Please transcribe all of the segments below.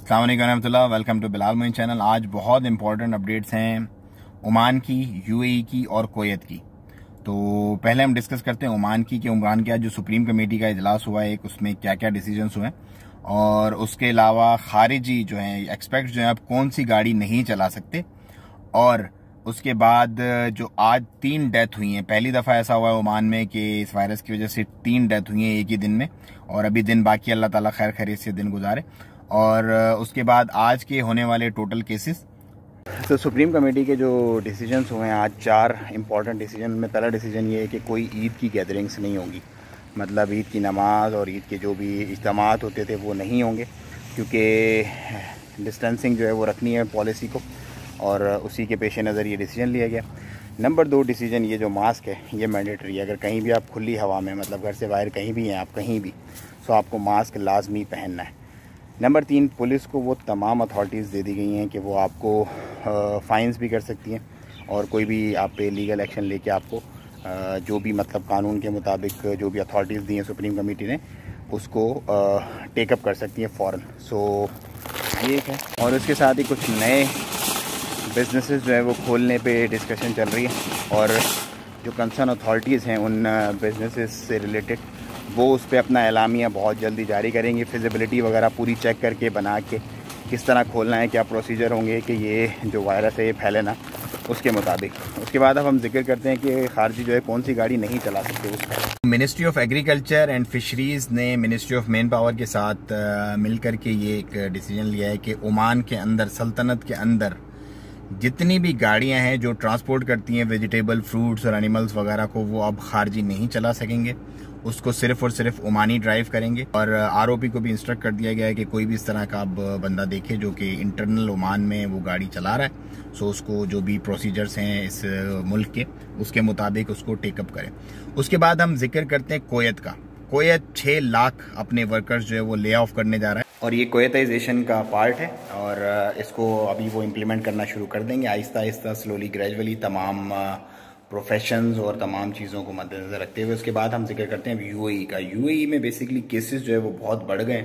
अस्सलाम वालेकुम रहमतुल्लाह। Welcome to Bilal Moin channel. आज बहुत इंपॉर्टेंट अपडेट्स हैं ओमान की, यूएई की और कुवैत की। तो पहले हम डिस्कस करते हैं ओमान की कि उमरान के आज जो सुप्रीम कमेटी का इजलास हुआ है एक, उसमें क्या क्या डिसीजंस हुए, और उसके अलावा खारिजी जो हैं एक्सपेक्ट जो हैं अब कौन सी गाड़ी नहीं चला सकते, और उसके बाद जो आज 3 डेथ हुई हैं, पहली दफ़ा ऐसा हुआ है ओमान में कि इस वायरस की वजह से 3 डेथ हुई हैं एक ही दिन में, और अभी दिन बाकी, अल्लाह ताला खैर खैरियत से दिन गुजारे। और उसके बाद आज के होने वाले टोटल केसेस। तो सुप्रीम कमेटी के जो डिसीजंस हुए हैं आज 4 इंपॉर्टेंट डिसीजन में, पहला डिसीजन ये है कि कोई ईद की गैदरिंग्स नहीं होगी, मतलब ईद की नमाज और ईद के जो भी इज्तिमात होते थे वो नहीं होंगे, क्योंकि डिस्टेंसिंग जो है वो रखनी है पॉलिसी को, और उसी के पेश नज़र ये डिसीजन लिया गया। नंबर 2 डिसीजन, ये जो मास्क है ये मैंडेटरी है। अगर कहीं भी आप खुली हवा में, मतलब घर से बाहर कहीं भी हैं आप, कहीं भी, तो आपको मास्क लाजमी पहनना है। नंबर 3, पुलिस को वो तमाम अथॉरिटीज़ दे दी गई हैं कि वो आपको फ़ाइन्स भी कर सकती हैं, और कोई भी आप पे लीगल एक्शन लेके आपको जो भी, मतलब कानून के मुताबिक जो भी अथॉरिटीज़ दी हैं सुप्रीम कमेटी ने, उसको टेकअप कर सकती हैं फ़ौरन। सो ये है, और उसके साथ ही कुछ नए बिजनेसेस जो है वो खोलने पे डिस्कशन चल रही है, और जो कंसर्न अथॉरिटीज़ हैं उन बिजनेसेस से रिलेटेड वो उस पर अपना एलामिया बहुत जल्दी जारी करेंगे। फिजिबिलिटी वगैरह पूरी चेक करके बना के किस तरह खोलना है, क्या प्रोसीजर होंगे कि ये जो वायरस है ये फैले ना, उसके मुताबिक। उसके बाद अब हम जिक्र करते हैं कि खारजी जो है कौन सी गाड़ी नहीं चला सकते उसका। Ministry of agriculture and fisheries ने मिनिस्ट्री ऑफ मैन पावर के साथ मिल कर के ये एक डिसीजन लिया है कि ओमान के अंदर, सल्तनत के अंदर जितनी भी गाड़ियां हैं जो ट्रांसपोर्ट करती हैं वेजिटेबल, फ्रूट्स और एनिमल्स वगैरह को, वो अब खारजी नहीं चला सकेंगे, उसको सिर्फ और सिर्फ ओमानी ड्राइव करेंगे। और आरओपी को भी इंस्ट्रक्ट कर दिया गया है कि कोई भी इस तरह का अब बंदा देखे जो कि इंटरनल ओमान में वो गाड़ी चला रहा है, सो उसको जो भी प्रोसीजर्स हैं इस मुल्क के, उसके मुताबिक उसको टेकअप करें। उसके बाद हम जिक्र करते हैं कुवैत का। कुवैत 6 लाख अपने वर्कर्स जो है वो ले ऑफ करने जा रहा है, और ये कुवैताइजेशन का पार्ट है, और इसको अभी वो इम्प्लीमेंट करना शुरू कर देंगे आहिस्ता आहिस्ता, स्लोली ग्रेजुअली, तमाम प्रोफेशंस और तमाम चीज़ों को मद्देनजर रखते हुए। उसके बाद हम जिक्र करते हैं यूएई का। यूएई में बेसिकली केसेस जो है वो बहुत बढ़ गए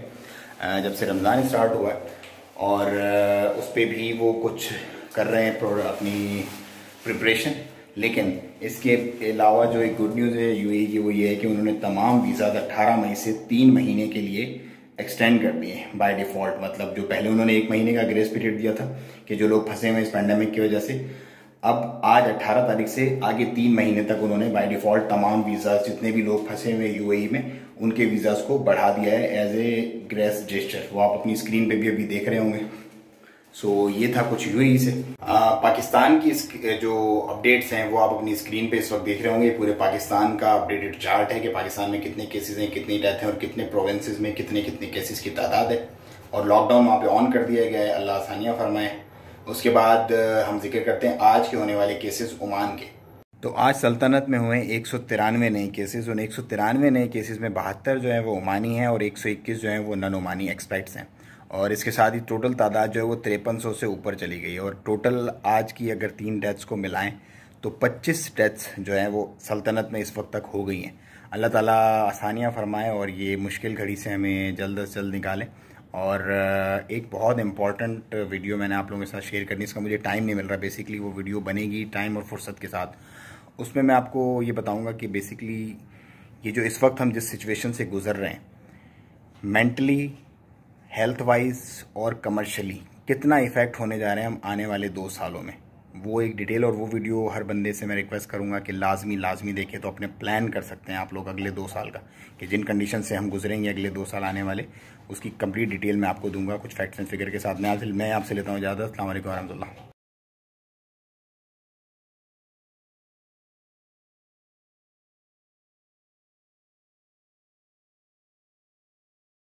जब से रमज़ान स्टार्ट हुआ है, और उस पर भी वो कुछ कर रहे हैं अपनी प्रिपरेशन। लेकिन इसके अलावा जो एक गुड न्यूज़ है यूएई की, वो ये है कि उन्होंने तमाम वीज़ा 18 मई से 3 महीने के लिए एक्सटेंड कर दिए बाय डिफ़ॉल्ट। मतलब जो पहले उन्होंने 1 महीने का ग्रेस पीरियड दिया था कि जो लोग फंसे हुए इस पैंडेमिक की वजह से, अब आज 18 तारीख से आगे 3 महीने तक उन्होंने बाय डिफ़ॉल्ट तमाम वीज़ाज, जितने भी लोग फंसे हुए यूएई में, उनके वीज़ाज को बढ़ा दिया है एज ए ग्रेस जेस्चर। वो आप अपनी स्क्रीन पे भी अभी देख रहे होंगे। सो ये था कुछ यूएई से। पाकिस्तान की जो अपडेट्स हैं वो आप अपनी स्क्रीन पे इस वक्त देख रहे होंगे। पूरे पाकिस्तान का अपडेटेड चार्ट है कि पाकिस्तान में कितने केसेस हैं, कितनी डेथ हैं, और कितने प्रोविंसेस में कितने कितने केसेस की तादाद है, और लॉकडाउन वहाँ पे ऑन कर दिया गया है, अल्लाह आसानियाँ फरमाए। उसके बाद हम जिक्र करते हैं आज के होने वाले केसेस ओमान के। तो आज सल्तनत में हुए 193 नए केसेस। उन 193 नए केसेस में 72 जो है वो ओमानी हैं, और 121 जो है वो नन ओमानी एक्सपेक्ट्स हैं, और इसके साथ ही टोटल तादाद जो है वो 5300 से ऊपर चली गई है। और टोटल आज की अगर 3 डेथ्स को मिलाएं तो 25 डेथ्स जो हैं वो सल्तनत में इस वक्त तक हो गई हैं। अल्लाह ताला आसानियाँ फरमाए और ये मुश्किल घड़ी से हमें जल्द से जल्द निकालें। और एक बहुत इंपॉर्टेंट वीडियो मैंने आप लोगों के साथ शेयर करनी, इसका मुझे टाइम नहीं मिल रहा। बेसिकली वो वीडियो बनेगी टाइम और फुर्सत के साथ। उसमें मैं आपको ये बताऊंगा कि बेसिकली ये जो इस वक्त हम जिस सिचुएशन से गुजर रहे हैं, मेंटली, हेल्थ वाइज और कमर्शियली कितना इफ़ेक्ट होने जा रहे हैं हम आने वाले 2 सालों में, वो एक डिटेल, और वो वीडियो हर बंदे से मैं रिक्वेस्ट करूंगा कि लाजमी देखें, तो अपने प्लान कर सकते हैं आप लोग अगले 2 साल का, कि जिन कंडीशन से हम गुजरेंगे अगले 2 साल आने वाले, उसकी कंप्लीट डिटेल मैं आपको दूंगा कुछ फैक्ट्स एंड फिगर के साथ। मैं आपसे लेता हूँ इजाज़त। अस्सलाम वालेकुम रहमतुल्लाह।